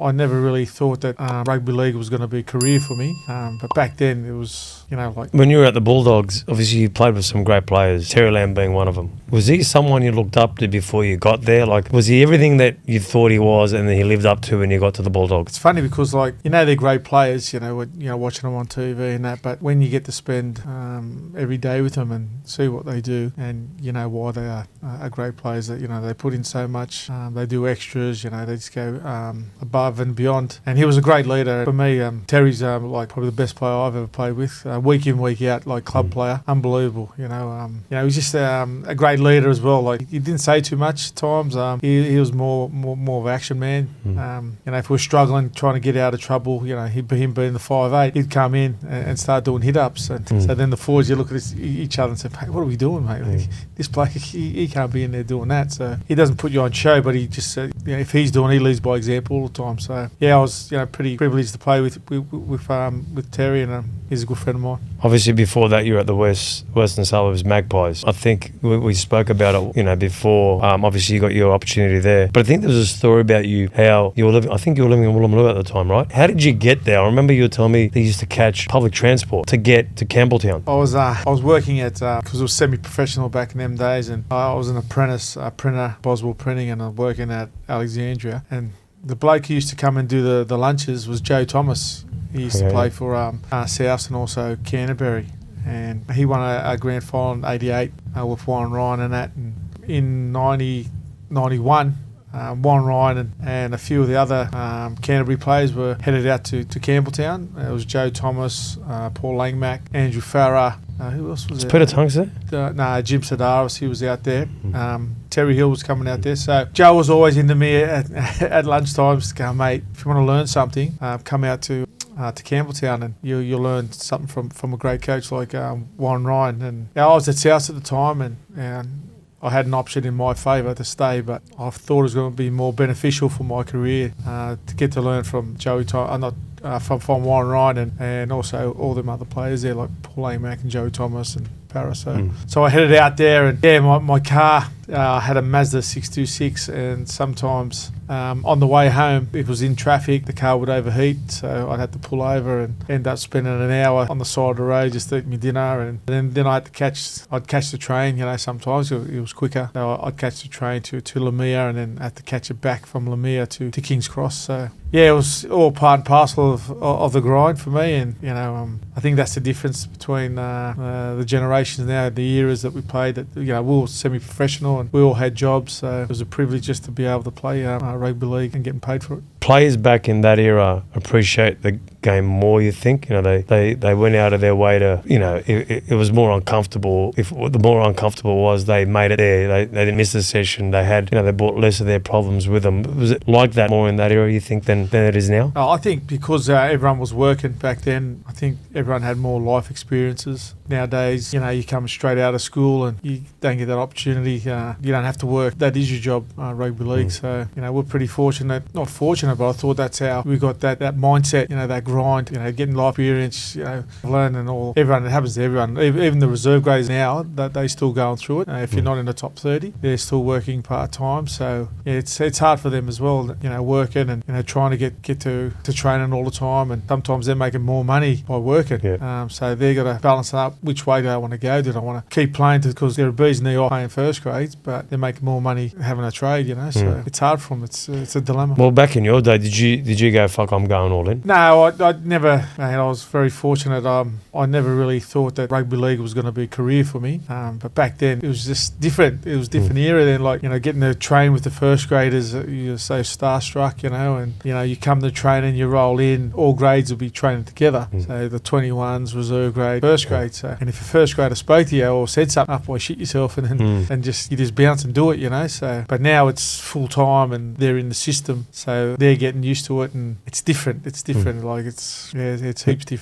I never really thought that rugby league was going to be a career for me, but back then it was, like... When you were at the Bulldogs, obviously you played with some great players, Terry Lamb being one of them. Was he someone you looked up to before you got there? Like, was he everything that you thought he was and then he lived up to when you got to the Bulldogs? It's funny because, they're great players, watching them on TV and that, but when you get to spend every day with them and see what they do and, why they are great players, that, they put in so much, they do extras, they just go above and beyond. And he was a great leader. For me, Terry's probably the best player I've ever played with, week in, week out, club player. Unbelievable, he was just a great leader as well. He didn't say too much at times. He was more of an action man. If we were struggling, trying to get out of trouble, him being the 5'8", he'd come in and start doing hit-ups. And so then the forwards, you look at each other and say, hey, what are we doing, mate? This player, he can't be in there doing that. So he doesn't put you on show, but he just, if he's doing it, he leads by example all the time. So I was pretty privileged to play with Terry, and he's a good friend of mine. Obviously, before that, you were at the Western Suburbs Magpies. I think we spoke about it, before. Obviously, you got your opportunity there. But I think there was a story about you, how you were living. I think you were living in Woolloomooloo at the time, right? How did you get there? I remember you were telling me they used to catch public transport to get to Campbelltown. I was working at because it was semi-professional back in them days, and I was an apprentice printer, Boswell Printing, and I'm working at Alexandria. And the bloke who used to come and do the lunches was Joe Thomas. He used to play for Souths and also Canterbury. And he won a grand final in 88 with Warren Ryan and that. And in 91, Warren Ryan and a few of the other Canterbury players were headed out to Campbelltown. It was Joe Thomas, Paul Langmack, Andrew Farah. Who else was there? Peter Tunks there? Jim Sedaris, he was out there. Terry Hill was coming out there. So Joe was always into me at lunchtimes to go, mate, if you want to learn something, come out to Campbelltown and you'll learn something from a great coach like Warren Ryan. And I was at South at the time and I had an option in my favour to stay, but I thought it was going to be more beneficial for my career to get to learn from from Warren Ryan and also all them other players there like Paul Langmack and Joey Thomas and Paris. So I headed out there and my car had a Mazda 626 and sometimes on the way home it was in traffic, the car would overheat, so I'd have to pull over and end up spending an hour on the side of the road just eating my dinner, and then I'd catch the train, sometimes it was quicker, so I'd catch the train to Lamia and then have to catch it back from Lamia to King's Cross. So yeah, it was all part and parcel of the grind for me, and I think that's the difference between the generations now, the eras that we played. That we were semi-professional and we all had jobs, so it was a privilege just to be able to play rugby league and getting paid for it. Players back in that era appreciate the game more, you think? They went out of their way to, it was more uncomfortable. If the more uncomfortable was, they made it there. They didn't miss the session. They had, they brought less of their problems with them. Was it like that more in that era, you think, than it is now? I think because everyone was working back then, I think everyone had more life experiences. Nowadays, you come straight out of school and you don't get that opportunity. You don't have to work. That is your job, rugby league. So, we're pretty fortunate. Not fortunate, but I thought that's how we got that mindset, that grind, getting life experience, learning all. Everyone, it happens to everyone. Even the reserve grades now, that they still going through it. If you're not in the top 30, they're still working part-time. So, it's hard for them as well, working and trying to get to training all the time. And sometimes they're making more money by working. So they've got to balance up. Which way do I want to go? Do I want to keep playing because they're a bee's knee off playing first grades, but they're making more money having a trade, So it's hard for them. It's a dilemma. Well, back in your day, did you go, fuck, I'm going all in? No, I never. I was very fortunate. I never really thought that rugby league was going to be a career for me. But back then, it was just different. It was a different era then. Getting to train with the first graders, you're so starstruck, and you come to training, you roll in, all grades will be training together. So the 21s, reserve grade, first grade. So, and if a first grader spoke to you or said something, up, boy, shit yourself, and you just bounce and do it, So, but now it's full time and they're in the system, so they're getting used to it, and it's different. It's different. It's heaps different.